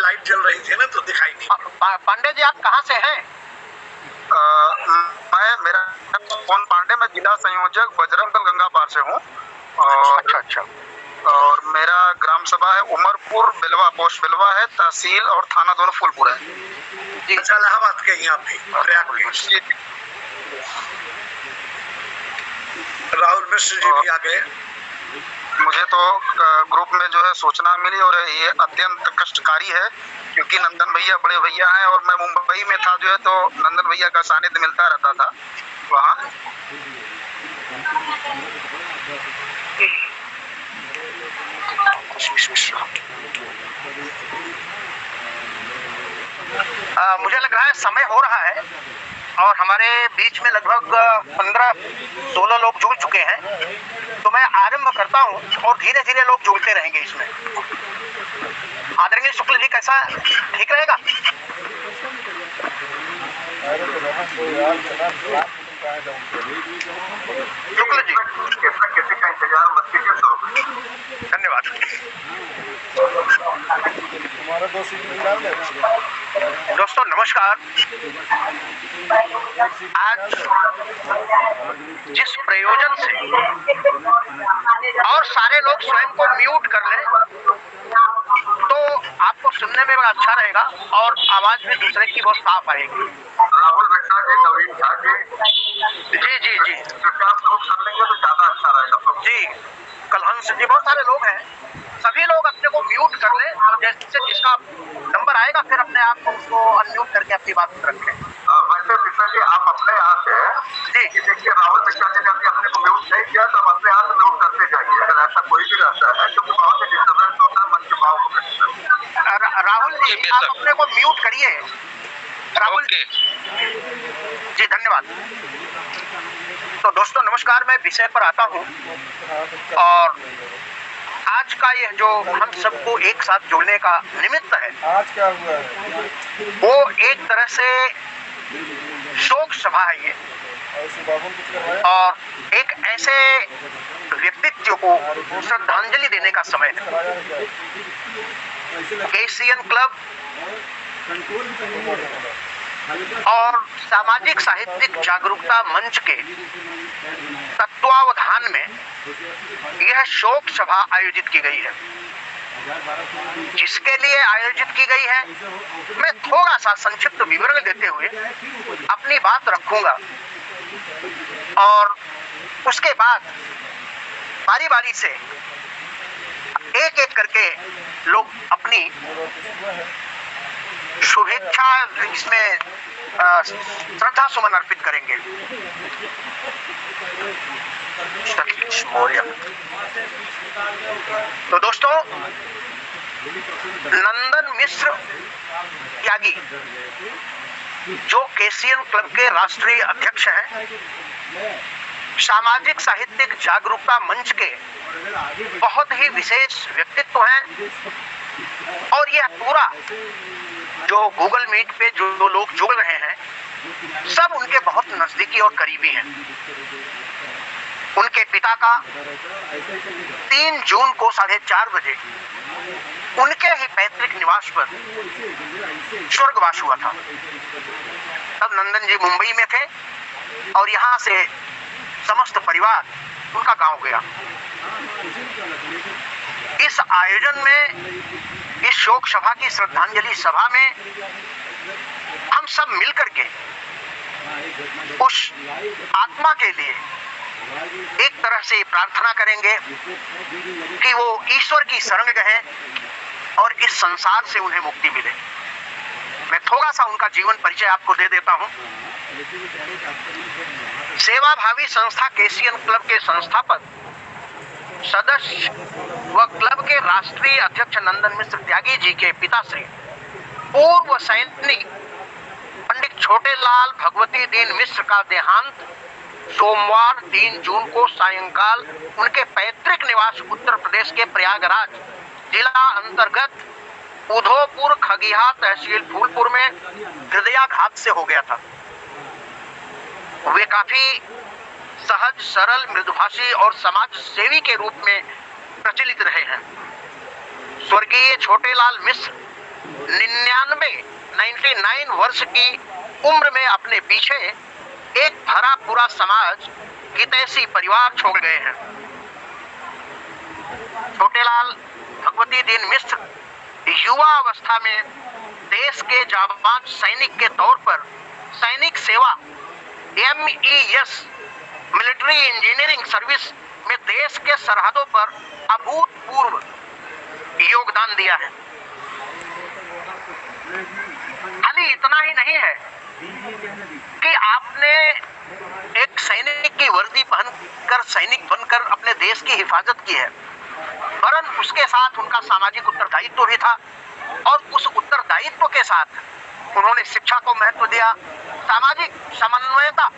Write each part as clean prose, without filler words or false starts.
Light जल रही थी ना तो दिखाई नहीं। पांडे जी आप कहाँ से हैं? मेरा कौन पांडे, मैं जिला संयोजक बजरंग दल गंगा पार से हूँ। अच्छा। और मेरा ग्राम सभा है उमरपुर बिलवा, पोस्ट बिलवा है, तहसील और थाना दोनों फूलपुर है जी। इलाहाबाद के यहाँ पे राहुल मिश्र जी भी आ गए। मुझे तो ग्रुप में जो है सूचना मिली और ये अत्यंत कष्टकारी है, क्योंकि नंदन भैया बड़े भैया हैं और मैं मुंबई में था जो है, तो नंदन भैया का सानिध्य मिलता रहता था वहाँ। मुझे लग रहा है समय हो रहा है और हमारे बीच में लगभग 15-16 लोग जुड़ चुके हैं, तो मैं आरंभ करता हूं और धीरे धीरे लोग जुड़ते रहेंगे इसमें। आदरणीय शुक्ल जी, कैसा ठीक रहेगा? शुक्ल जी किसी का इंतजार मत कीजिए। तो धन्यवाद। दोस्तों नमस्कार। आज जिस प्रयोजन से और सारे लोग स्वयं को म्यूट कर लें तो आपको सुनने में बड़ा अच्छा रहेगा और आवाज भी दूसरे की बहुत साफ आएगी। राहुल बिट्टा जी, नवीन झा जी, जी आप नोट कर लेंगे तो ज्यादा अच्छा रहेगा जी। कलहंस जी, बहुत सारे लोग हैं, सभी लोग अपने को म्यूट कर लें और जैसे जिसका नंबर आएगा फिर अपने आप को उसको अनम्यूट करके अपनी बात रखें। वैसे बिट्टा जी आप अपने यहाँ से जी देखिए, राहुल बिट्टा जी ने अपने को म्यूट नहीं किया तो अपने यहाँ से म्यूट करते जाइए, अगर ऐसा कोई भी रहता है, क्योंकि बहुत ही डिस्टर्बेंस होता है मन के भाव को। राहुल जी आप अपने को म्यूट करिए। राहुल जी धन्यवाद। तो दोस्तों नमस्कार, मैं विषय पर आता हूँ और आज का यह जो हम सबको एक साथ जुड़ने का निमित्त है, आज क्या हुआ है वो एक तरह से शोक सभा है ये, और एक ऐसे व्यक्तित्व को श्रद्धांजलि देने का समय है। एशियन क्लब और सामाजिक साहित्यिक जागरूकता मंच के तत्वावधान में यह शोक सभा आयोजित की गई है। जिसके लिए आयोजित की गई है मैं थोड़ा सा संक्षिप्त विवरण देते हुए अपनी बात रखूंगा और उसके बाद बारी बारी से एक एक करके लोग अपनी शुभेच्छा इसमें श्रद्धा सुमन अर्पित करेंगे। तो दोस्तों, नंदन मिश्र त्यागी जो केसीएन क्लब के राष्ट्रीय अध्यक्ष हैं, सामाजिक साहित्यिक जागरूकता मंच के बहुत ही विशेष व्यक्तित्व हैं और यह पूरा जो गूगल मीट पे जो लोग जुड़ रहे हैं सब उनके बहुत नजदीकी और करीबी हैं। उनके पिता का 3 जून को 4:30 बजे उनके ही पैतृक निवास पर स्वर्गवास हुआ था। तब नंदन जी मुंबई में थे और यहाँ से समस्त परिवार उनका गांव गया। इस आयोजन में, इस शोक सभा की श्रद्धांजलि सभा में हम सब मिलकर के उस आत्मा के लिए एक तरह से प्रार्थना करेंगे कि वो ईश्वर की शरण गए और इस संसार से उन्हें मुक्ति मिले। मैं थोड़ा सा उनका जीवन परिचय आपको दे देता हूं। सेवाभावी संस्था केसीएन क्लब के संस्थापक, सदस्य व क्लब के राष्ट्रीय अध्यक्ष नंदन मिश्र त्यागी जी के पिताश्री पूर्व सैनिक पंडित छोटेलाल भगवती दीन मिश्र का देहांत सोमवार 3 जून को सायंकाल उनके पैतृक निवास उत्तर प्रदेश के प्रयागराज जिला अंतर्गत उधोपुर खगिहा तहसील फूलपुर में हृदयाघात से हो गया था। वे काफी सहज, सरल, मृदुभाषी और समाज सेवी के रूप में प्रचलित रहे हैं। स्वर्गीय छोटेलाल मिश्र 99 वर्ष की उम्र में अपने पीछे एक भरा पूरा समाज, हितैषी परिवार छोड़ गए हैं। छोटेलाल भगवती दीन मिश्र युवा अवस्था में देश के जाबाज सैनिक के तौर पर सैनिक सेवा MES मिलिट्री इंजीनियरिंग सर्विस में देश के सरहदों पर अभूतपूर्व योगदान दिया है। खाली इतना ही नहीं है कि आपने एक सैनिक की वर्दी पहनकर सैनिक बनकर अपने देश की हिफाजत की है, वरन उसके साथ उनका सामाजिक उत्तरदायित्व भी था और उस उत्तरदायित्व के साथ उन्होंने शिक्षा को महत्व दिया, सामाजिक समन्वयता,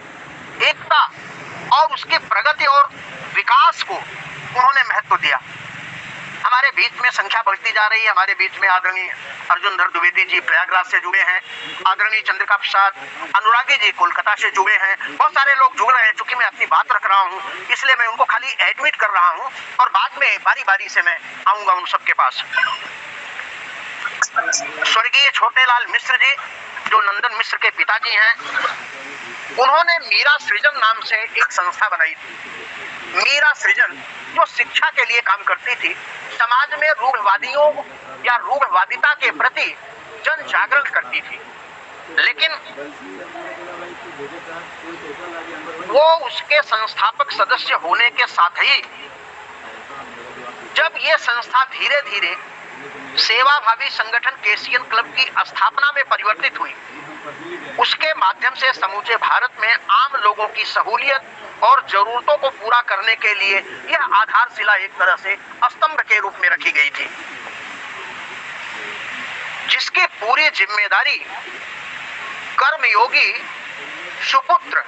एकता और उसकी प्रगति और विकास को उन्होंने महत्व दिया। हमारे बीच में संख्या बढ़ती जा रही है। हमारे बीच में आदरणीय अर्जुनधर द्विवेदी जी प्रयागराज से जुड़े हैं, आदरणीय चंद्रिका प्रसाद अनुरागी जी कोलकाता से जुड़े हैं, बहुत सारे लोग जुड़ रहे हैं। चूंकि मैं अपनी बात रख रहा हूं, इसलिए मैं उनको खाली एडमिट कर रहा हूं और बाद में बारी बारी से मैं आऊंगा उन सबके पास। स्वर्गीय छोटेलाल मिश्र जी, जो नंदन मिश्र के पिताजी हैं, उन्होंने मीरा सृजन नाम से एक संस्था बनाई थी। मीरा सृजन जो शिक्षा के लिए काम करती थी, समाज में रूढ़वादियों या रूढ़वादिता के प्रति जन जागरण करती थी, लेकिन वो उसके संस्थापक सदस्य होने के साथ ही जब ये संस्था धीरे धीरे सेवाभावी संगठन केसियन क्लब की स्थापना में परिवर्तित हुई, उसके माध्यम से समूचे भारत में आम लोगों की सहूलियत और जरूरतों को पूरा करने के लिए यह आधारशिला एक तरह से स्तंभ के रूप में रखी गई थी, जिसकी पूरी जिम्मेदारी कर्मयोगी सुपुत्र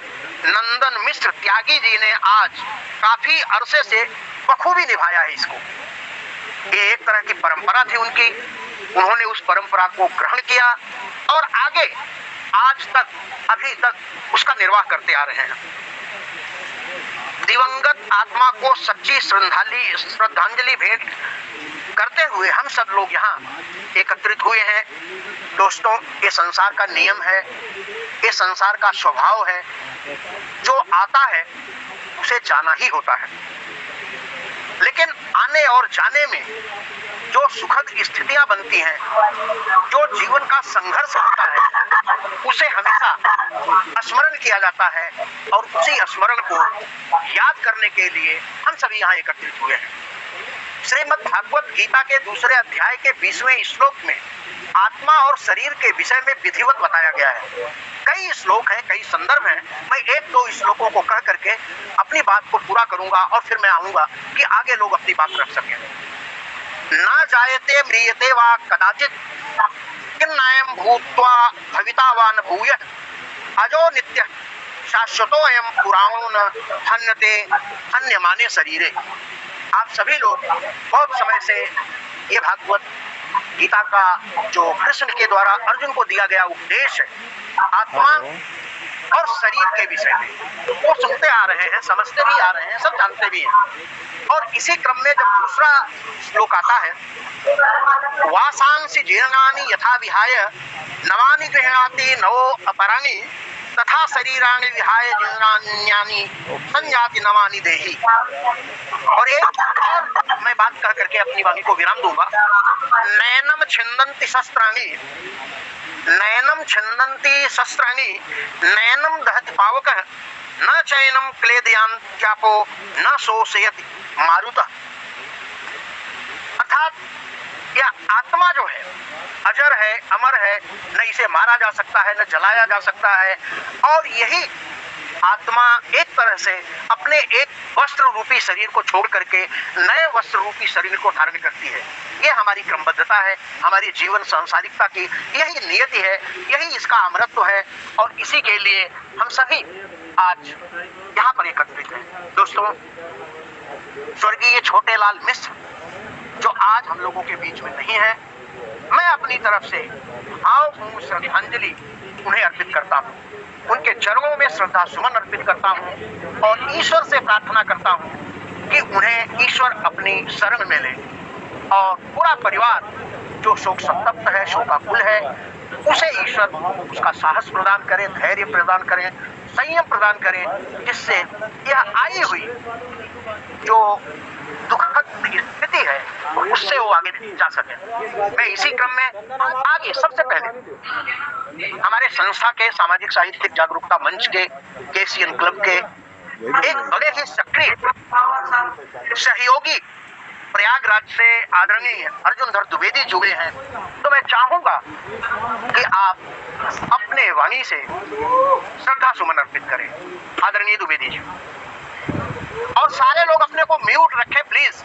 नंदन मिश्र त्यागी जी ने आज काफी अरसे से बखूबी निभाया है। इसको ये एक तरह की परंपरा थी उनकी, उन्होंने उस परंपरा को ग्रहण किया और आगे आज तक अभी तक उसका निर्वाह करते आ रहे हैं। दिवंगत आत्मा को सच्ची श्रद्धांजलि भेंट करते हुए हम सब लोग यहाँ एकत्रित हुए हैं। दोस्तों, ये संसार का नियम है, ये संसार का स्वभाव है, जो आता है उसे जाना ही होता है, लेकिन आने और जाने में जो सुखद स्थितियां बनती हैं, जो जीवन का संघर्ष होता है, उसे हमेशा स्मरण किया जाता है और उसी स्मरण को याद करने के लिए हम सभी यहाँ एकत्रित हुए हैं। श्रीमद् भागवत गीता के दूसरे अध्याय के 20वें श्लोक में आत्मा और शरीर के विषय में विधिवत बताया गया है। कई श्लोक हैं, कई संदर्भ हैं। मैं एक दो श्लोकों को कह करके अपनी बात को पूरा करूंगा और फिर मैं आऊंगा कि आगे लोग अपनी बात रख सकें। ना जायते म्रियते वा कदाचित किन्नायं भूत्वा भविता वा न भूयः अजो नित्यः शाश्वतो अयं पुराणो न हन्यते हन्यमाने शरीरे। आप सभी लोग बहुत समय से ये भागवत गीता का जो कृष्ण के द्वारा अर्जुन को दिया गया उपदेश है आत्मा और शरीर के विषय में, वो सुनते आ रहे हैं, समझते भी आ रहे हैं, सब जानते भी हैं। और इसी क्रम में जब दूसरा श्लोक आता है, वासांसि जीर्णानि यथा विहाय नवानि गृह्णाति नवो अपराणि तथा शरीराणि विहाय जीर्णान्यानि संयाति नवानि देहि। और एक और मैं बात कह करके अपनी वाणी को विराम दूंगा। नैनम छिन्दन्ति शस्त्राणि नैनम छिन्दन्ति शस्त्राणि नैनम दहति पावकः न चैनम क्लेदयान्त्यापो न शोषयति मारुतः। अर्थात यह आत्मा जो है अजर है, अमर है, न इसे मारा जा सकता है, न जलाया जा सकता है। और यही आत्मा एक तरह से अपने एक वस्त्र रूपी शरीर को छोड़ करके नए वस्त्र रूपी शरीर को धारण करती है। ये हमारी क्रमबद्धता है, हमारी जीवन सांसारिकता की यही नियति है, यही इसका अमरत्व है। और इसी के लिए हम सभी आज यहाँ पर एकत्रित हैं। दोस्तों, स्वर्गीय छोटेलाल मिश्र जो आज हम लोगों के बीच में नहीं है, मैं अपनी तरफ से भावपूर्ण श्रद्धांजलि उन्हें अर्पित करता हूँ, उनके चरणों में श्रद्धा सुमन अर्पित करता हूँ और ईश्वर से प्रार्थना करता हूँ कि उन्हें ईश्वर अपनी शरण में ले और पूरा परिवार जो शोक संतप्त है, शोकाकुल है, उसे ईश्वर उसका साहस प्रदान करे, धैर्य प्रदान करें, संयम प्रदान करें, जिससे यह आई हुई जो दुखद स्थिति है उससे वो आगे जा सके। मैं इसी क्रम में आगे सबसे पहले हमारे संस्था के सामाजिक साहित्यिक जागरूकता मंच के केसीएन क्लब के एक बड़े ही सक्रिय सहयोगी प्रयागराज से आदरणीय अर्जुनधर द्विवेदी जुड़े हैं, तो मैं चाहूंगा कि आप अपने वाणी से श्रद्धा सुमन अर्पित करें। आदरणीय द्विवेदी जी, और सारे लोग अपने को म्यूट रखें प्लीज।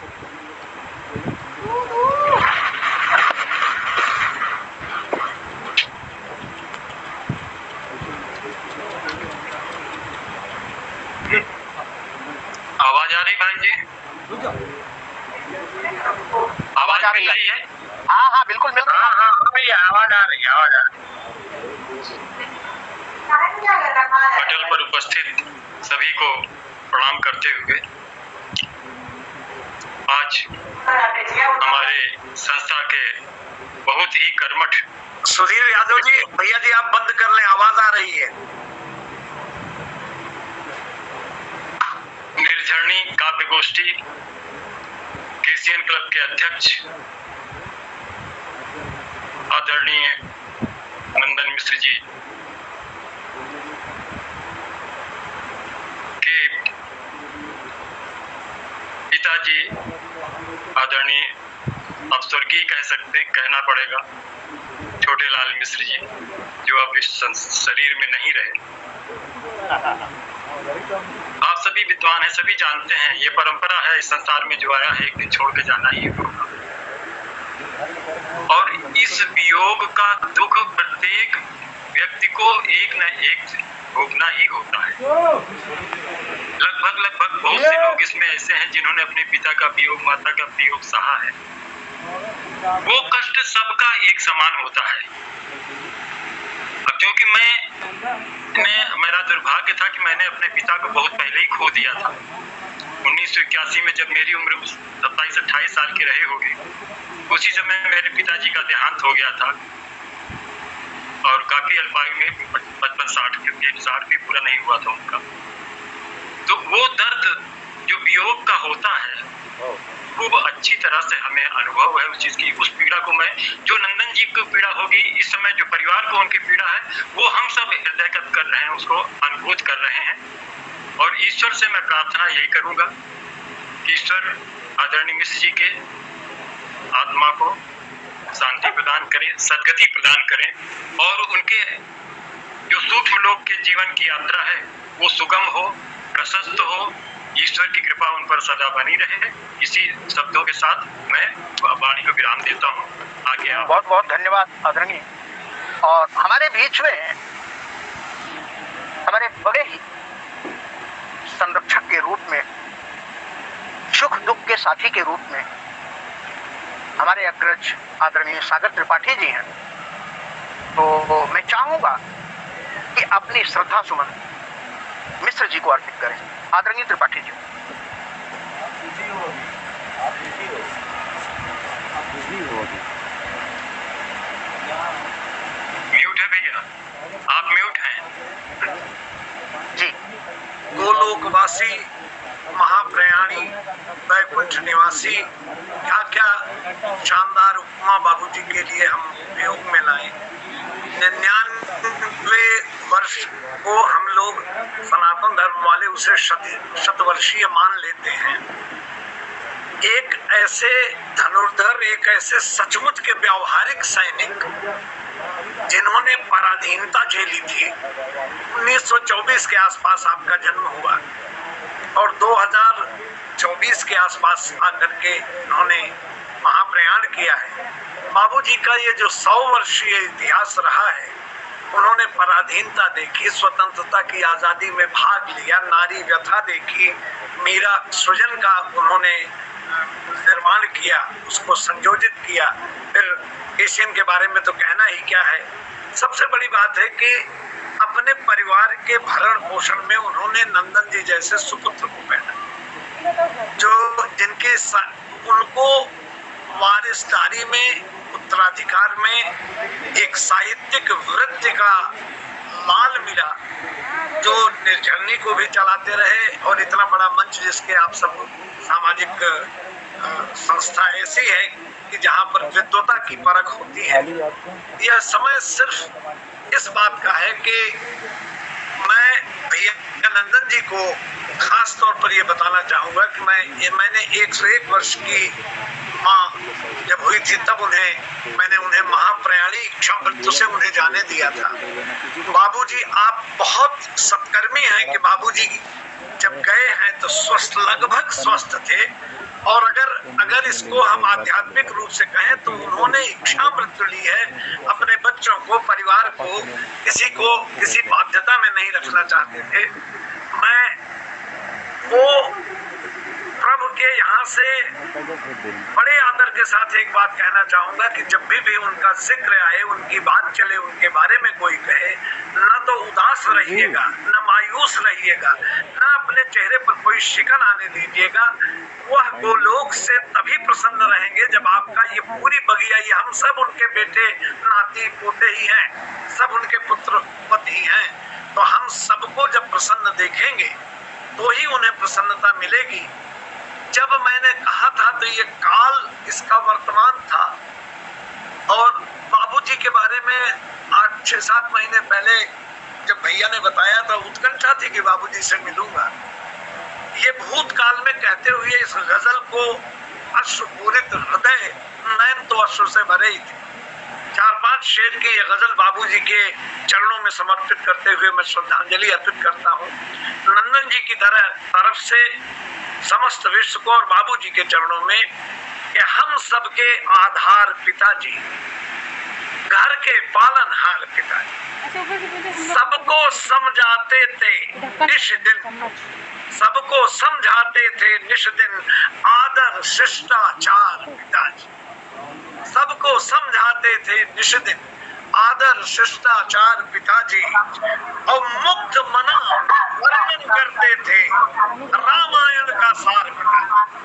आवाज आ रही भाई जी? आवाज आ रही है? हाँ हाँ बिल्कुल बिल्कुल। हाँ भैया आवाज आ रही है। पटल पर उपस्थित सभी को प्रणाम करते हुए आज हमारे संस्था के बहुत ही कर्मठ सुधीर यादव जी, भैया जी आप बंद कर लें, आवाज आ रही है। निर्झरणी काव्य गोष्ठी केसीएन क्लब के अध्यक्ष आदरणीय नंदन मिश्र जी के पिताजी आदरणीय अब स्वर्गीय कहना पड़ेगा छोटे लाल मिश्र जी, जो अब इस शरीर में नहीं रहे। आप सभी विद्वान हैं, सभी जानते हैं ये परंपरा है इस संसार में, जो आया है एक दिन छोड़ के जाना ही होगा। और इस वियोग का दुख प्रत्येक व्यक्ति को एक न एक भोगना ही होता है। लगभग बहुत से लोग इसमें ऐसे हैं जिन्होंने अपने पिता का वियोग, माता का वियोग सहा है। वो कष्ट सबका एक समान होता है। अब क्योंकि मेरा दुर्भाग्य था कि मैंने अपने पिता को बहुत पहले ही खो दिया था। 1981 में जब मेरी उम्र 27-28 साल की रही होगी, उसी समय मेरे पिताजी का देहांत हो गया था और काफी अल्पायु में 55-60 भी पूरा नहीं हुआ था उनका। तो वो दर्द जो वियोग का होता है खूब अच्छी तरह से हमें अनुभव है उस चीज की। उस पीड़ा को मैं, जो नंदन जी को पीड़ा होगी इस समय, जो परिवार को उनकी पीड़ा है, वो हम सब हृदयगत कर रहे हैं, उसको अनुभूत कर रहे हैं। और ईश्वर से मैं प्रार्थना यही करूंगा कि ईश्वर आदरणीय मिश्र जी के आत्मा को शांति प्रदान करें, सद्गति प्रदान करें और उनके जो सूक्ष्म लोक के जीवन की यात्रा है वो सुगम हो, प्रशस्त हो। ईश्वर की कृपा उन पर सदा बनी रहे। इसी शब्दों के साथ मैं वाणी को विराम देता हूँ। आगे आप। बहुत बहुत धन्यवाद आदरणीय। और हमारे बीच में हमारे बड़े ही संरक्षक के रूप में, सुख दुख के साथी के रूप में हमारे अग्रज आदरणीय सागर त्रिपाठी जी हैं। तो मैं चाहूंगा कि अपनी श्रद्धा सुमन मिश्र जी को अर्पित करें। आदरणीय त्रिपाठी जी। म्यूट है भैया, आप म्यूट हैं जी। गोलोकवासी, महाप्रयाणी, वैकुंठ निवासी, क्या क्या शानदार उपमा बाबूजी के लिए हम उपयोग में लाए। 99 वर्ष को हम लोग सनातन धर्म वाले उसे शतवर्षीय मान लेते हैं। एक ऐसे धनुर्धर, एक ऐसे सचमुच के व्यावहारिक सैनिक जिन्होंने पराधीनता झेली थी। 1924 के आसपास आपका जन्म हुआ और 2024 के आसपास आकर के उन्होंने महाप्रयाण किया है। बाबूजी का ये जो 100 वर्षीय इतिहास रहा है, उन्होंने पराधीनता देखी, स्वतंत्रता की आजादी में भाग लिया, नारी व्यथा देखी, मीरा सृजन का उन्होंने निर्माण किया, उसको संयोजित किया। फिर केसीएन के बारे में तो कहना ही क्या है। सबसे बड़ी बात है कि अपने परिवार के भरण पोषण में उन्होंने नंदन जी जैसे सुपुत्र को पैदा, जो जिनके उनको वारिसदारी में उत्तराधिकार में एक साहित्यिक वृत्ति का माल मिला जो निर्झरनी को भी चलाते रहे, और इतना बड़ा मंच जिसके आप सब सामाजिक संस्था ऐसी है कि जहां पर विद्वता की परख होती है। यह समय सिर्फ इस बात का है कि मैं भैया नंदन जी को खास तौर पर यह बताना चाहूंगा कि मैंने 101 वर्ष की माँ जब हुई थी तब मैंने उन्हें महाप्रयाणी इच्छा मृत्यु से उन्हें जाने दिया था। बाबूजी आप बहुत सत्कर्मी हैं कि बाबूजी जब गए हैं तो स्वस्थ, लगभग स्वस्थ थे, और अगर इसको हम आध्यात्मिक रूप से कहें तो उन्होंने इच्छा मृत्यु ली है। अपने बच्चों को, परिवार को, किसी को किसी बाध्यता में नहीं रखना चाहते थे। मैं वो प्रभु के यहाँ से बड़े आदर के साथ एक बात कहना चाहूंगा कि जब भी उनका जिक्र आए, उनकी बात चले, उनके बारे में कोई कहे, न तो उदास रहिएगा, न मायूस रहिएगा, न अपने चेहरे पर कोई शिकन आने दीजिएगा। वह गोलोक से तभी प्रसन्न रहेंगे जब आपका ये पूरी बगिया, ये हम सब उनके बेटे नाती पोते ही हैं, सब उनके पुत्र पति हैं, तो हम सबको जब प्रसन्न देखेंगे तो ही उन्हें प्रसन्नता मिलेगी। जब मैंने कहा था तो ये काल इसका वर्तमान था, और बाबूजी के बारे में 8-6-7 महीने पहले जब भैया ने बताया था, उत्कंठा थी कि बाबूजी से मिलूंगा। ये भूतकाल में कहते हुए इस गजल को अश्रुपूरित हृदय, नैन तो अश्रु से भरे ही थे। 4-5 शेर की ये गजल बाबूजी के चरणों में समर्पित करते हुए मैं श्रद्धांजलि अर्पित करता हूँ। नंदन जी की तरफ से समस्त विश्व को और बाबूजी के चरणों में कि हम सबके आधार पिताजी, घर के पालनहार पिताजी, सबको समझाते थे निश दिन, सबको समझाते थे निश दिन, आदर शिष्टाचार पिताजी, सबको समझाते थे निश दिन, आदर शिष्टाचार पिताजी, और मुक्त मना वर्णन करते थे रामायण का सार पिताजी,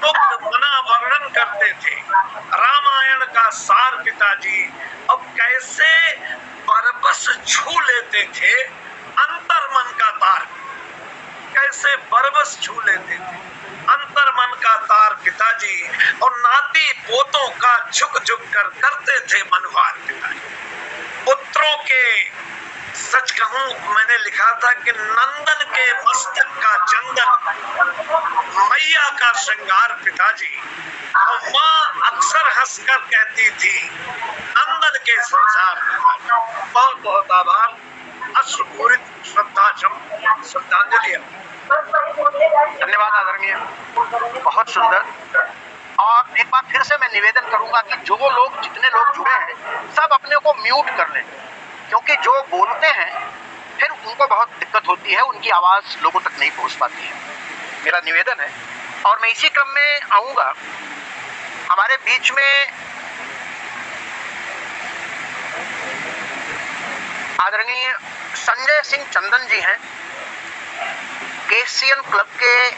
मुक्त मना वर्णन करते थे रामायण का सार पिताजी। अब कैसे बरबस छू लेते थे अंतर मन का तार, कैसे बरबस छू लेते थे अंतर मन का तार पिताजी, और नाती पोतों का झुक झुक कर करते थे मनवार पिताजी। पुत्रों के, सच कहूं मैंने लिखा था कि नंदन के मस्तक का चंदन, मैया का श्रृंगार पिताजी, और माँ अक्सर हंसकर कहती थी नंदन के संसार पिताजी। बहुत बहुत आभार। अश्रुपूरित श्रद्धांजलि। धन्यवाद आदरणीय, बहुत सुंदर। और एक बार फिर से मैं निवेदन करूंगा कि जो लोग, जितने लोग जुड़े हैं, सब अपने को म्यूट कर लें, क्योंकि जो बोलते हैं फिर उनको बहुत दिक्कत होती है, उनकी आवाज़ लोगों तक नहीं पहुंच पाती है। मेरा निवेदन है। और मैं इसी क्रम में आऊँगा, हमारे बीच में आदरणीय संजय सिंह चंदन जी हैं, केसियन क्लब के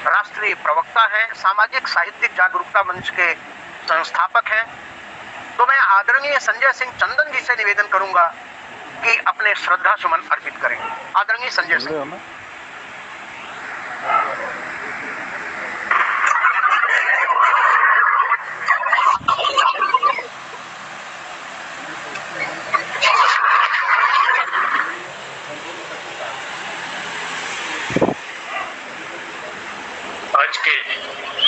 राष्ट्रीय प्रवक्ता हैं, सामाजिक साहित्यिक जागरूकता मंच के संस्थापक हैं। तो मैं आदरणीय संजय सिंह चंदन जी से निवेदन करूंगा कि अपने श्रद्धा सुमन अर्पित करें। आदरणीय संजय सिंह। आज के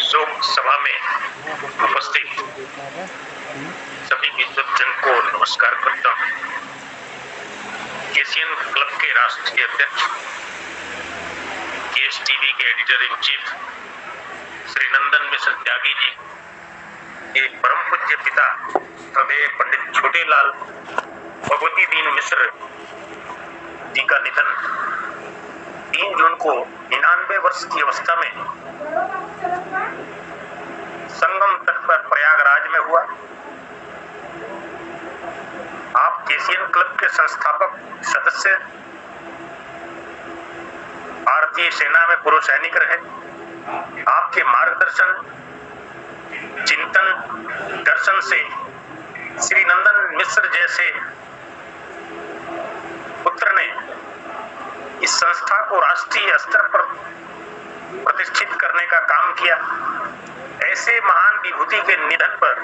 शोक सभा में उपस्थित सभी विद्वत्जन को नमस्कार करता हूँ। केसियन क्लब के राष्ट्रीय अध्यक्ष, केएस टीवी के एडिटर इन चीफ श्री नंदन मिश्र त्यागी जी, एक परम पूज्य पिता श्रद्धेय पंडित छोटेलाल भगवती दीन मिश्र जी का निधन 3 जून को 99 वर्ष की अवस्था में संगम तट पर प्रयागराज में हुआ। आप केसियन क्लब के संस्थापक सदस्य, भारतीय सेना में पूर्व सैनिक रहे। आपके मार्गदर्शन चिंतन दर्शन से श्री नंदन मिश्र जैसे पुत्र ने इस संस्था को राष्ट्रीय स्तर पर प्रतिष्ठित करने का काम किया। ऐसे महान विभूति के निधन पर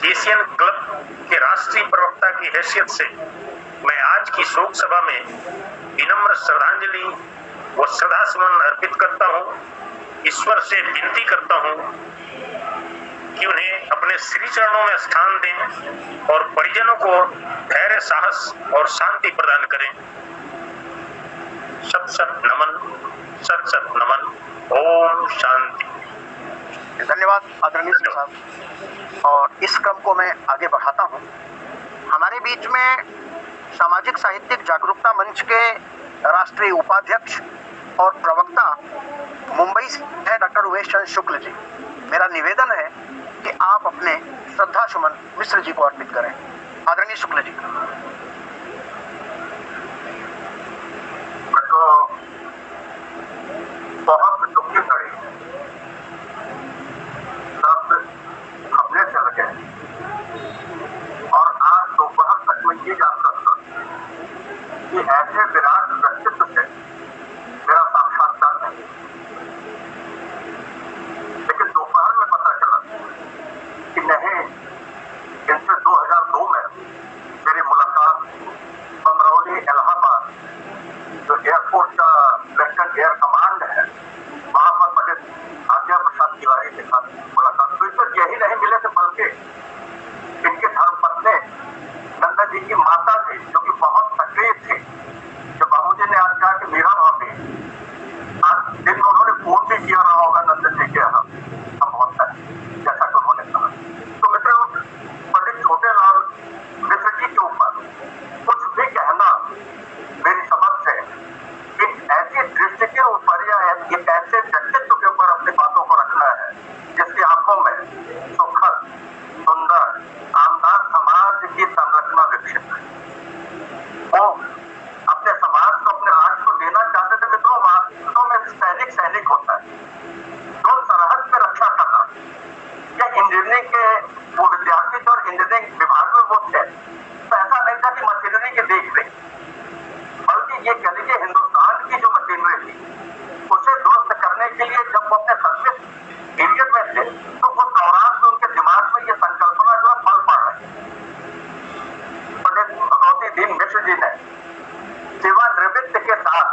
एशियन क्लब के राष्ट्रीय प्रवक्ता की हैसियत से मैं आज की शोक सभा में विनम्र श्रद्धांजलि व श्रद्धा सुमन अर्पित करता हूँ। ईश्वर से विनती करता हूँ कि उन्हें अपने श्री चरणों में स्थान दें और परिजनों को धैर्य, साहस और शांति प्रदान करें। सत सत नमन, सत सत नमन। ओम शांति। धन्यवाद आदरणीय सिंह साहब। और इस क्रम को मैं आगे बढ़ाता हूँ। हमारे बीच में सामाजिक साहित्यिक जागरूकता मंच के राष्ट्रीय उपाध्यक्ष और प्रवक्ता मुंबई से है डॉक्टर उमेश चंद्र शुक्ल जी। मेरा निवेदन है कि आप अपने श्रद्धा सुमन मिश्र जी को अर्पित करें। आदरणीय शुक्ल जी। बहुत दुखी खड़ी सब हमने चल गए और आज दोपहर तक में ये जान सकता कि ऐसे विराट व्यक्तित्व से मेरा साक्षात्कार नहीं, लेकिन दोपहर में पता चला कि नहीं, इनसे 2002 में मेरी मुलाकात बमरौली इलाहाबाद जो एयरपोर्ट का वेस्टर्न एयर कमांड है वहां पर पंडित आज्ञा प्रसाद तिवारी के साथ मुलाकात हुई। तो यही नहीं मिले थे बल्कि इनके धर्मपत्नी नंदन जी की माता थी जो कि बहुत सक्रिय थी। जब बाबूजी ने आज कहा कि मीरा भाभी आज दिन में उन्होंने फोन भी किया रहा होगा नंदन जी के यहाँ हम बहुत सारे जैसा कि उन्होंने कहा। तो मित्रों पंडित छोटेलाल मिश्र जी के ऊपर कुछ भी कहना मेरी समझ से एक ऐसी दृष्टि के ऊपर या एक ऐसे व्यक्तित्व के ऊपर अपनी बातों को रखना है जिसकी आंखों में सुखद, सुंदर, आमदार समाज की संरचना विकसित है। वो अपने समाज को, अपने राष्ट्र को देना चाहते थे। मित्रों वास्तव में सैनिक होता है जो सरहद पे रक्षा करना। या इंजीनियरिंग के वो विद्यार्थी थे और इंजीनियरिंग विभाग में वो थे, तो ऐसा नहीं था कि मशीनरी की देख रेख, बल्कि ये कह लीजिए हिंदुस्तान की जो मशीनरी थी उसे दुरुस्त करने के लिए जब वो अपने सर्विस पीरियड में थे तो उस दौरान से उनके दिमाग में ये संकल्पना जो है फल पड़ रही। पंडित भगवती दीन मिश्र जी ने सेवानिवृत्त के साथ,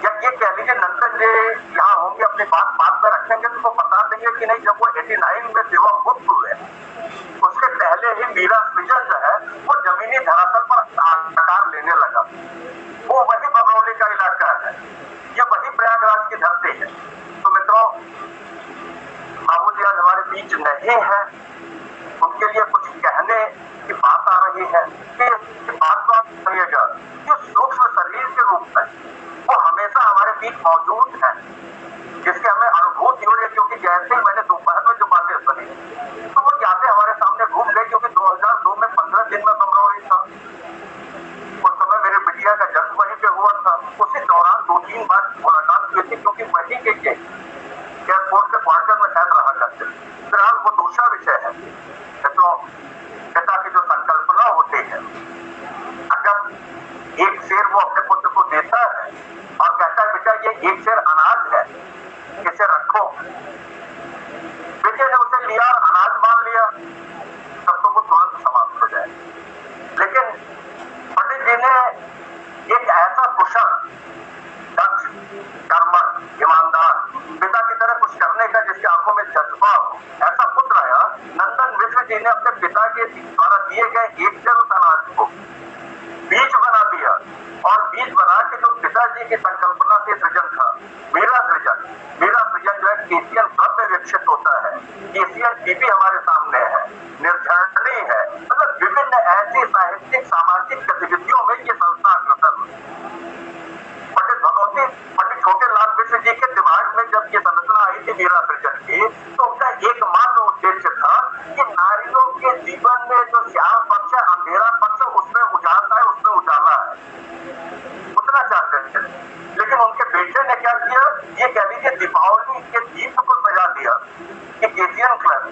या ये कह लीजिए नंदन जी यहाँ होंगे अपनी बात में रखेंगे तो बता देंगे कि नहीं, जब वो 89 में सेवा मुक्त हुए उसके पहले ही मीरा सृजन जो है वो जमीनी धरातल पर आकार लेने लगा। वो वही बमरौली का इलाका है, ये वही प्रयागराज की धरती है। तो मित्रों बाबूजी आज हमारे बीच नहीं है, उनके लिए कुछ कहने की बात आ रही है कि बात करिएगा कि सूक्ष्म शरीर के रूप में वो हमेशा हमारे बीच मौजूद है, जिससे हमें अनुभूति हो रही है। क्योंकि जैसे ही मैंने दोपहर में जो बातें सुनी तो वो यादें हमारे सामने घूम गई। क्योंकि 2002 में 15 दिन में बमरौली था, उस समय मेरे बिटिया का जन्म वहीं पे हुआ था। उसी दौरान 2-3 बार मुलाकात हुई थी क्योंकि वहीं के एयरपोर्ट के क्वार्टर में शायद रहा करते। फिलहाल वो दूसरा विषय है। तो पिता की जो संकल्पना होती है, अगर एक शेर वो अपने पुत्र को देता है और कहता है बेटा ये एक शेर अनाज है, इसे रखो, बेटे ने उसे लिया और अनाज मान लिया, तब तो वो तुरंत समाप्त हो जाए। लेकिन पंडित जी ने एक ऐसा कुशल, दक्ष, कर्मठ, ईमानदार पिता की तरह कुछ करने का जिसकी आंखों में जज्बा हो, ऐसा पुत्र आया। नंदन मिश्र जी ने अपने पिता के द्वारा दिए गए एक शेर उस अनाज को बीज बना दिया और बीज बना के जो पिताजी की संकल्पना से सृजन था, मीरा सृजन जो है एशियन क्लब में विकसित होता है। एशियन टीवी हमारे सामने है, निर्झरणी है, मतलब विभिन्न ऐसी साहित्यिक सामाजिक गतिविधियों में ये संस्था अग्रसर हुई। पंडित छोटेलाल मिश्र जी के दिमाग में जब ये संरचना आई थी मीरा सृजन की, तो उनका एकमात्र उद्देश्य था कि नारियों के जीवन में जो श्याम पक्ष है, अंधेरा पक्ष, उसमें उजाला है, उसमें उजाला है, उतना चाहते थे, लेकिन उनके बेटे ने क्या किया, ये कह लीजिए दीपावली के दीप को सजा दिया कि केसीएन क्लब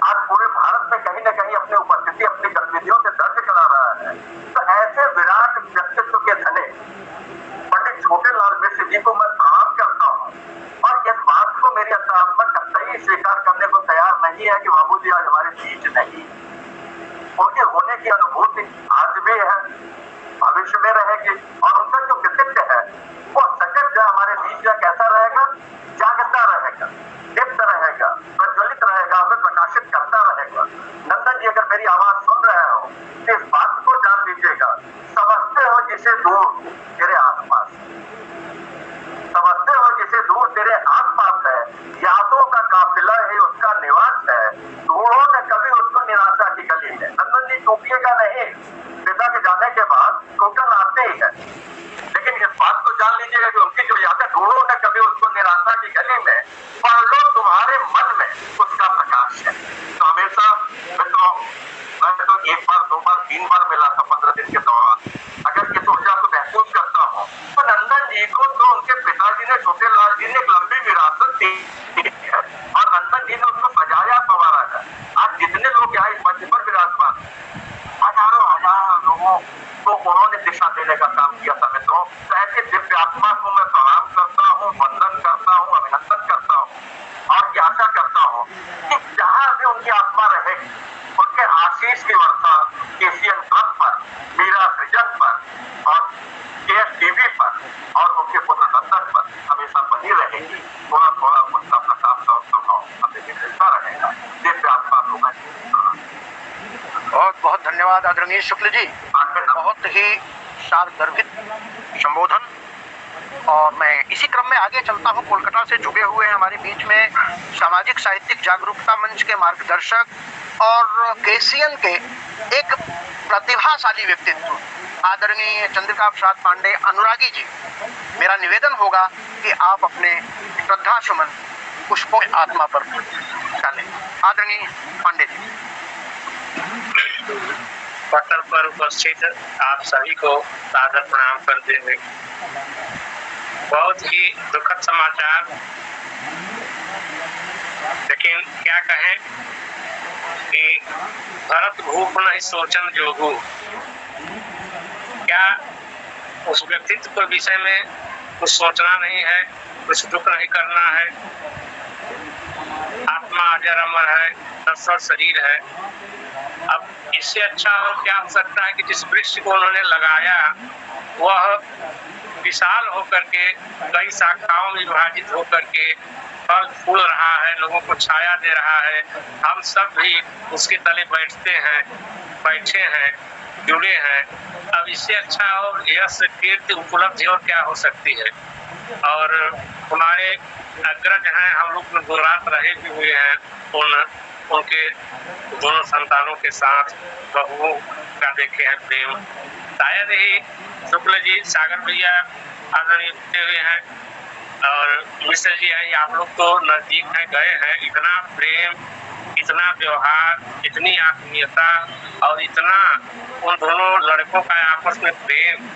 आज पूरे भारत में कहीं न कहीं अपनी उपस्थिति अपनी गतिविधियों से दर्ज करा रहा है। तो ऐसे विराट व्यक्तित्व के धने पंडित छोटेलाल मिश्र जी को मैं प्रणाम करता हूँ और इस बात को मेरी अंतरात्मा कतई स्वीकार करने को तैयार नहीं है कि बाबूजी आज हमारे बीच नहीं। उनके होने की अनुभूति आज भी है, भविष्य में रहेगी और उनका जो व्यक्तित्व है वो सजग जो हमारे बीच में कैसा रहेगा, जागता रहेगा, दीप्त रहेगा, प्रज्वलित रहेगा, हमें प्रकाशित करता रहेगा। नंदन जी अगर मेरी आवाज सुन रहे हो तो इस बात को जान लीजिएगा, समझते हो जिसे दूर तेरे आसपास, समझते हो जिसे दूर तेरे आसपास है, यादों का काफिला ही उसका निवास है, ढूंढो न कभी उसको निराशा की गली में। नंदन जी टूटिएगा नहीं, पिता के जाने के बाद टूटन आते ही है, लेकिन इस बात को जान लीजिएगा कि उनकी जो यादें, ढूंढो न कभी उसको निराशा की गली में, पढ़ लो तुम्हारे मन में उसका प्रकाश है। तो हमेशा मित्रों, मैं तो एक बार, दो बार, 3 बार मिला था 15 दिन के दौरान। अगर इस ऊर्जा को महसूस करता हूँ तो नंदन जी को तो उनके पिताजी ने, छोटेलाल जी ने एक लंबी विरासत दी है और नंदन जी ने उसको सजाया संवारा है। आज जितने लोग यहाँ इस मंच पर विराजमान, हजारों हजार लोगों को उन्होंने दिशा देने का काम किया था। मित्रों, ऐसे दिव्य आत्मा को मैं प्रणाम करता हूँ, वंदन करता हूँ, अभिनंदन करता हूँ और आशा करता हूँ कि जहाँ भी उनकी आत्मा रहेगी उनके आशीष की वर्षा केसीएन क्लब पर, मीरा सृजन पर और KSTV पर और उनके पुत्र नंदन पर हमेशा बनी रहेगी। थोड़ा थोड़ा उनका प्रकाश और स्वभाव हमें मिलता रहेगा। दिव्य आत्मा को मैं बहुत बहुत धन्यवाद आदरणीय शुक्ल जी, बहुत ही सार्वधर्मिक संबोधन। और मैं इसी क्रम में आगे चलता हूँ। कोलकाता से जुड़े हुए हमारे बीच में सामाजिक साहित्यिक जागरूकता मंच के मार्गदर्शक और केसीएन के एक प्रतिभाशाली व्यक्तित्व आदरणीय चंद्रिका प्रसाद पांडे अनुरागी जी, मेरा निवेदन होगा कि आप अपने श्रद्धा सुमन पुष्पों आत्मा पर डालें। आदरणीय पांडे जी। पटल पर उपस्थित आप सभी को सादर प्रणाम करते हुए, बहुत ही दुखद समाचार, लेकिन क्या कहें कि भरत भूप नहीं सोचन जोगू। क्या उस व्यक्तित्व के विषय में कुछ सोचना नहीं है, कुछ दुख नहीं करना है। आत्मा अजर अमर है, नश्वर शरीर है। अब इससे अच्छा और क्या हो सकता है कि जिस वृक्ष को उन्होंने लगाया वह विशाल होकर के कई शाखाओं में विभाजित होकर के फल फूल रहा है, लोगों को छाया दे रहा है। हम सब भी उसके तले बैठे हैं, जुड़े हैं। अब इससे अच्छा और यश कीर्ति उपलब्धि और क्या हो सकती है। और हमारे अग्रज हैं, हम लोग गुजरात रहे भी हुए हैं, उनके दोनों संतानों के साथ बहुओं का देखे हैं प्रेम। शायद ही शुक्ल जी, सागर भैया आदरणीय हुए हैं और मिश्र जी हैं, आप लोग तो नजदीक हैं, गए हैं। इतना प्रेम, इतना व्यवहार, इतनी आत्मीयता और इतना उन दोनों लड़कों का आपस में प्रेम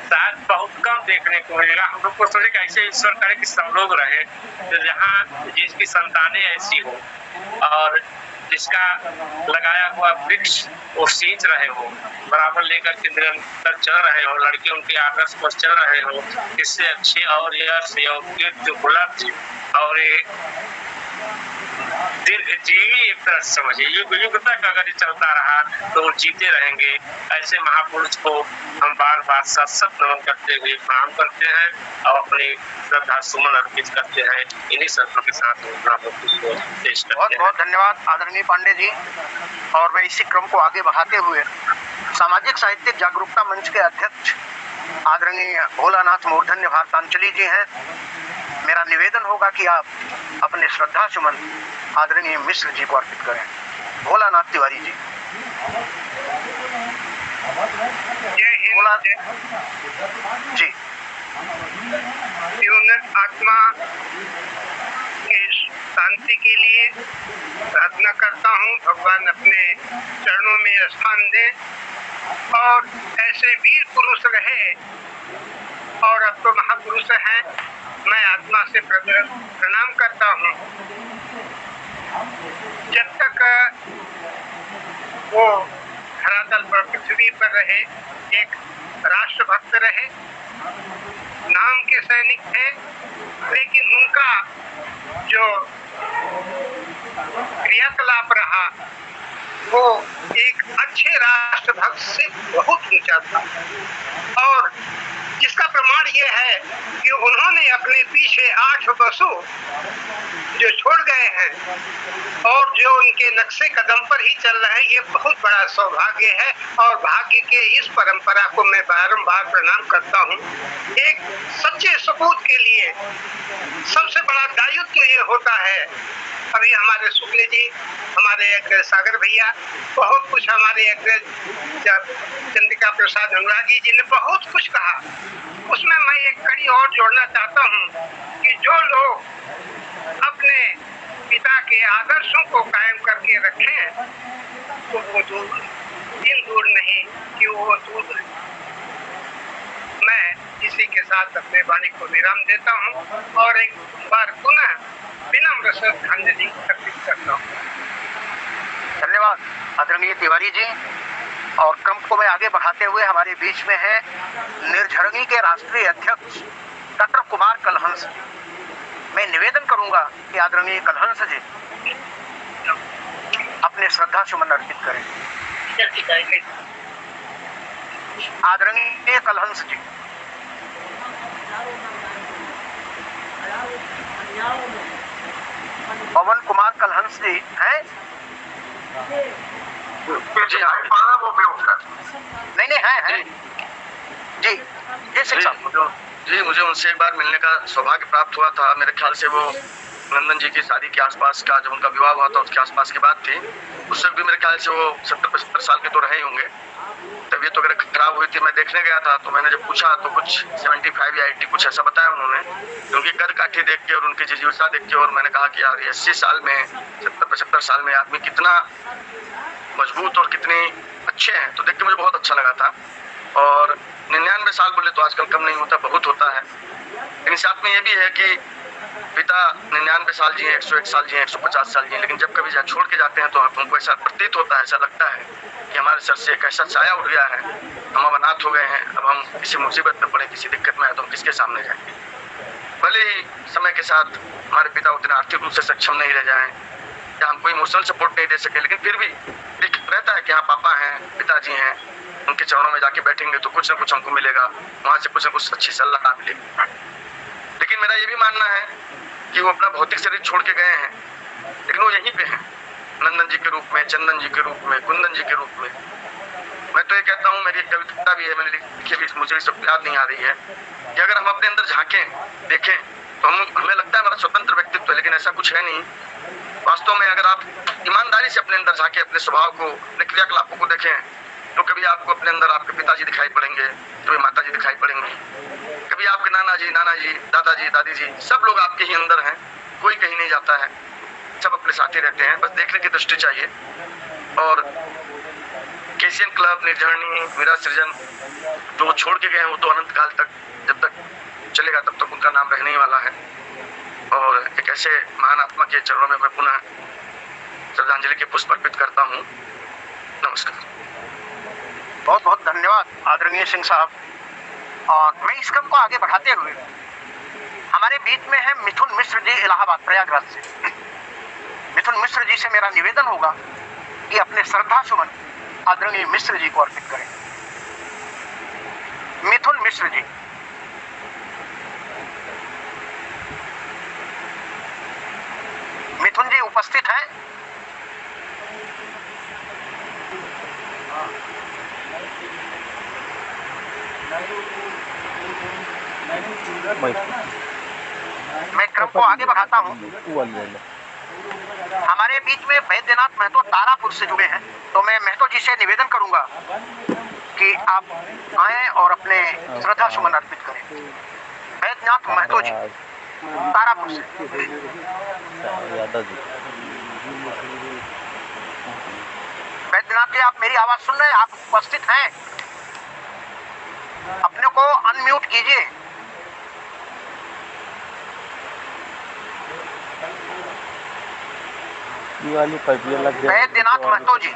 शायद बहुत कम देखने को मिलेगा। हम लोग को सोचे कि ऐसे ईश्वर करे कि सब लोग रहे, तो जहाँ जिसकी संतानें ऐसी हो और जिसका लगाया हुआ वृक्ष वो सींच रहे हो, बराबर लेकर के निरंतर चल रहे हो, लड़के उनके आदर्श पर चल रहे हो, इससे अच्छे और यश और कीर्ति उपलब्धि और जीवी एक तरह से समझिए युग युग तक अगर ये चलता रहा तो वो जीते रहेंगे। ऐसे महापुरुष को हम बार बार सत नमन करते हुए प्रणाम करते हैं और अपनी श्रद्धा सुमन अर्पित करते हैं। इन्हीं शब्दों के साथ बहुत बहुत धन्यवाद आदरणीय पांडे जी। और मैं इसी क्रम को आगे बढ़ाते हुए सामाजिक साहित्यिक जागरूकता मंच के अध्यक्ष आदरणीय भोलानाथ मूर्धन्य भारतांचली जी हैं। मेरा निवेदन होगा कि आप अपने श्रद्धा सुमन आदरणीय मिश्र जी को अर्पित करें। भोलानाथ तिवारी जी। जी। आत्मा की शांति के लिए प्रार्थना करता हूँ, भगवान अपने चरणों में स्थान दे और ऐसे वीर पुरुष रहे और अब तो महापुरुष हैं, मैं आत्मा से प्रणाम करता हूँ। जब तक वो धरातल पर पृथ्वी पर रहे, एक राष्ट्रभक्त रहे, नाम के सैनिक थे, लेकिन उनका जो क्रियाकलाप रहा वो एक अच्छे राष्ट्रभक्त से बहुत ऊंचा था। और जिसका प्रमाण ये है कि उन्होंने अपने पीछे 8 पशु जो छोड़ गए हैं और जो उनके नक्शे कदम पर ही चल रहे हैं, ये बहुत बड़ा सौभाग्य है। और भाग्य के इस परंपरा को मैं बारंबार प्रणाम करता हूँ। एक सच्चे सपूत के लिए सबसे बड़ा दायित्व ये होता है। अभी हमारे शुक्ल जी, हमारे अग्रज सागर भैया, बहुत कुछ हमारे अग्रज चंद्रिका प्रसाद अनुरागी जी ने बहुत कुछ कहा। उसमें मैं एक कड़ी और जोड़ना चाहता हूँ कि जो लोग अपने पिता के आदर्शों को कायम करके रखें तो वो दूर नहीं कि वो दूर। मैं इसी के साथ अपने वाणी को विराम देता हूँ और एक बार पुनः विनम्र श्रद्धांजलि अर्पित करता हूँ। धन्यवाद आदरणीय तिवारी जी। और क्रम को मैं आगे बढ़ाते हुए हमारे बीच में है निर्झरणी के राष्ट्रीय अध्यक्ष डॉक्टर कुमार कलहंस जी। मैं निवेदन करूंगा कि आदरणीय कलहंस जी अपने श्रद्धा सुमन अर्पित करें। आदरणीय कलहंस जी। पवन कुमार कलहंस जी हैं? जी वो भी उठकर नहीं है जी जी सिंह साहब। जी, मुझे उनसे एक बार मिलने का सौभाग्य प्राप्त हुआ था। मेरे ख्याल से वो नंदन जी की शादी के आसपास का, जब उनका विवाह हुआ था उसके आसपास की बात थी। उस वक्त भी मेरे ख्याल से वो 70-75 साल के तो रहे ही होंगे। तबीयत वगैरह खराब हुई थी, मैं देखने गया था, तो मैंने जब पूछा तो कुछ 75 या 80 कुछ ऐसा बताया उन्होंने। उनकी कद काठी देख के और उनकी जिजीविका देख के और मैंने कहा कि यार 80 साल में, 70-75 साल में आदमी कितना मजबूत और कितने अच्छे हैं, तो देख के मुझे बहुत अच्छा लगा था। और 99 साल बोले तो आजकल कम नहीं होता, बहुत होता है। लेकिन साथ में ये भी है कि पिता 99 साल जिए, 101 साल जिए, 150 साल जिए, लेकिन जब कभी छोड़ के जाते हैं तो हमको ऐसा प्रतीत होता है, ऐसा लगता है कि हमारे सर से एक ऐसा साया उठ गया है, हम अब अनाथ हो गए हैं। अब हम किसी मुसीबत में पड़े, किसी दिक्कत में आए तो हम किसके सामने जाएंगे। भले ही समय के साथ हमारे पिता उतने आर्थिक रूप से सक्षम नहीं रह जाएं या हमको इमोशनल सपोर्ट नहीं दे सके, लेकिन फिर भी एक रहता है कि हाँ पापा हैं, पिताजी हैं, उनके चरणों में जाके बैठेंगे तो कुछ ना कुछ हमको मिलेगा, वहाँ से कुछ ना कुछ अच्छी सलाह मिलेगी। लेकिन मेरा ये भी मानना है कि वो अपना भौतिक शरीर छोड़ के गए हैं, लेकिन वो यहीं पे हैं, नंदन जी के रूप में, चंदन जी के रूप में, कुंदन जी के रूप में। मैं तो ये कहता हूँ, मेरी एक कविता भी है, मैंने लिखी भी, मुझे सब याद नहीं आ रही है, कि अगर हम अपने अंदर झांकें, देखें तो हमें लगता है हमारा स्वतंत्र व्यक्तित्व है, लेकिन ऐसा कुछ है नहीं। वास्तव में अगर आप ईमानदारी से अपने अंदर झांके, अपने स्वभाव को, अपने क्रियाकलापों को देखें, तो कभी आपको अपने अंदर आपके पिताजी दिखाई पड़ेंगे, कभी माताजी दिखाई पड़ेंगे, कभी आपके नाना जी, दादाजी, दादी जी, सब लोग आपके ही अंदर हैं, कोई कहीं नहीं जाता है, सब अपने साथ ही रहते हैं, बस देखने की दृष्टि चाहिए। और केशियन क्लब, निर्झरणी, मीरा सृजन जो छोड़ के गए हैं वो तो अनंत काल तक, जब तक चलेगा तब तक उनका नाम रहने ही वाला है। और एक ऐसे महान आत्मा के चरणों में मैं पुनः श्रद्धांजलि के पुष्प अर्पित करता हूँ। नमस्कार। बहुत बहुत धन्यवाद आदरणीय सिंह साहब। और मैं इस क्रम को आगे बढ़ाते हुए हमारे बीच में है मिथुन मिश्र जी, इलाहाबाद प्रयागराज से। मिथुन मिश्र जी से मेरा निवेदन होगा कि अपने श्रद्धा सुमन आदरणीय मिश्र जी को अर्पित करें। मिथुन मिश्र जी। मिथुन जी उपस्थित हैं? मैं क्रम को आगे बढ़ाता हूं। हमारे बीच में वैद्यनाथ महतो तारापुर से जुड़े हैं, तो मैं महतो जी से निवेदन करूंगा कि आप आए और अपने श्रद्धा सुमन अर्पित करें। वैद्यनाथ महतो जी तारापुर से। वैद्यनाथ जी, आप मेरी आवाज सुन रहे हैं? आप उपस्थित हैं? अपने को अनम्यूट कीजिए। वैद्यनाथ महतो जी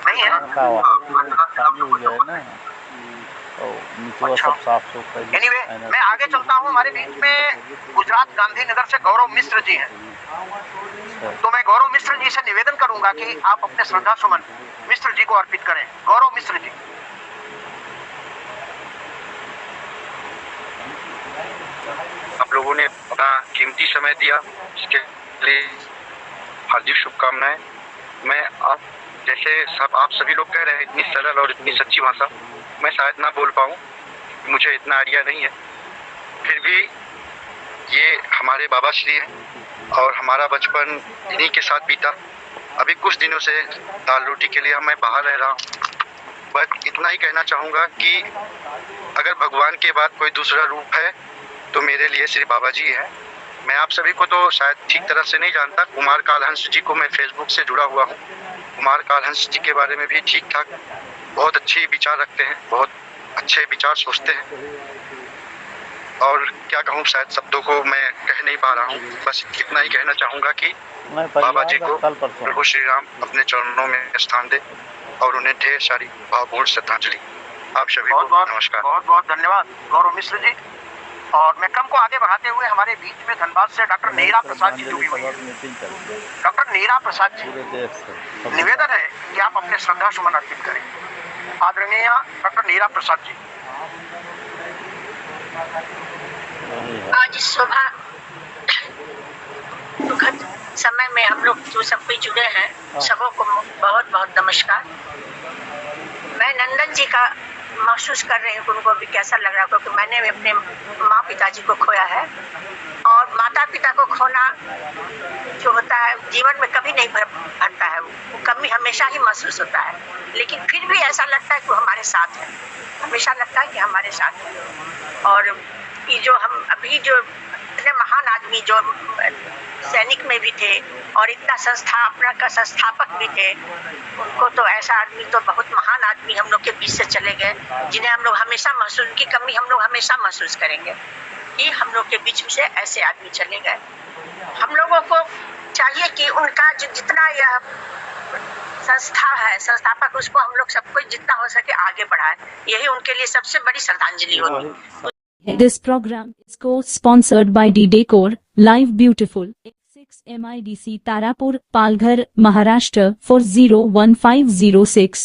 नहीं है। एनीवे, मैं आगे चलता हूँ। हमारे बीच में गुजरात गांधीनगर से गौरव मिश्र जी हैं। तो मैं गौरव मिश्र जी से निवेदन करूंगा कि आप अपने श्रद्धा सुमन मिश्र जी को अर्पित करें। गौरव मिश्र जी। आप लोगों ने अपना कीमती समय दिया, इसके लिए हार्दिक शुभकामनाएं। मैं आप जैसे सब आप सभी लोग कह रहे हैं इतनी सरल और इतनी सच्ची भाषा मैं शायद ना बोल पाऊँ, मुझे इतना आइडिया नहीं है। फिर भी ये हमारे बाबा श्री हैं और हमारा बचपन इन्हीं के साथ बीता। अभी कुछ दिनों से दाल रोटी के लिए मैं बाहर रह रहा हूँ। बस इतना ही कहना चाहूँगा कि अगर भगवान के बाद कोई दूसरा रूप है तो मेरे लिए श्री बाबा जी है। मैं आप सभी को तो शायद ठीक तरह से नहीं जानता। कुमार कालहंस जी को मैं फेसबुक से जुड़ा हुआ हूँ। कुमार कालहंस जी के बारे में भी ठीक ठाक बहुत अच्छे विचार रखते हैं, बहुत अच्छे विचार सोचते हैं। और क्या कहूँ, शायद शब्दों को मैं कह नहीं पा रहा हूँ। बस इतना ही कहना चाहूँगा कि बाबा जी को प्रभु श्री राम अपने चरणों में स्थान दे और उन्हें ढेर सारी भावपूर्ण श्रद्धांजलि। आप सभी को नमस्कार। बहुत बहुत धन्यवाद गौरव मिश्र जी। और मैं क्रम को आगे बढ़ाते हुए हमारे बीच में धनबाद से डॉक्टर नीरा प्रसाद जी जुड़ी हुई है। डॉक्टर नीरा प्रसाद जी, निवेदन है कि आप अपने श्रद्धा सुमन अर्पित करें। आदरणीय डॉक्टर नीरा प्रसाद जी। आज सुबह दुखद समय में हम लोग जो सब कोई जुड़े हैं सबों को बहुत बहुत नमस्कार। मैं नंदन जी का महसूस कर रही हूँ उनको भी कैसा लग रहा है, क्योंकि मैंने भी अपने माँ पिताजी को खोया है। और माता पिता को खोना जो होता है जीवन में कभी नहीं भरता है, वो कमी हमेशा ही महसूस होता है। लेकिन फिर भी ऐसा लगता है कि वो हमारे साथ है, हमेशा लगता है कि हमारे साथ है। और ये जो हम अभी जो इतने महान आदमी जो सैनिक में भी थे और इतना संस्थापना का संस्थापक भी थे, उनको तो ऐसा आदमी तो बहुत महान आदमी हम लोग के बीच से चले गए, जिन्हें हम लोग हमेशा महसूस, उनकी कमी हम लोग हमेशा महसूस करेंगे कि हम लोग के बीच से ऐसे आदमी चले गए। हम लोगों को चाहिए कि उनका जो जितना यह संस्था है संस्थापक, उसको हम लोग सबको जितना हो सके आगे बढ़ाए, यही उनके लिए सबसे बड़ी श्रद्धांजलि होगी। This program is co-sponsored by D-Decor, Live Beautiful, 6 MIDC Tarapur, Palghar, Maharashtra 4015006.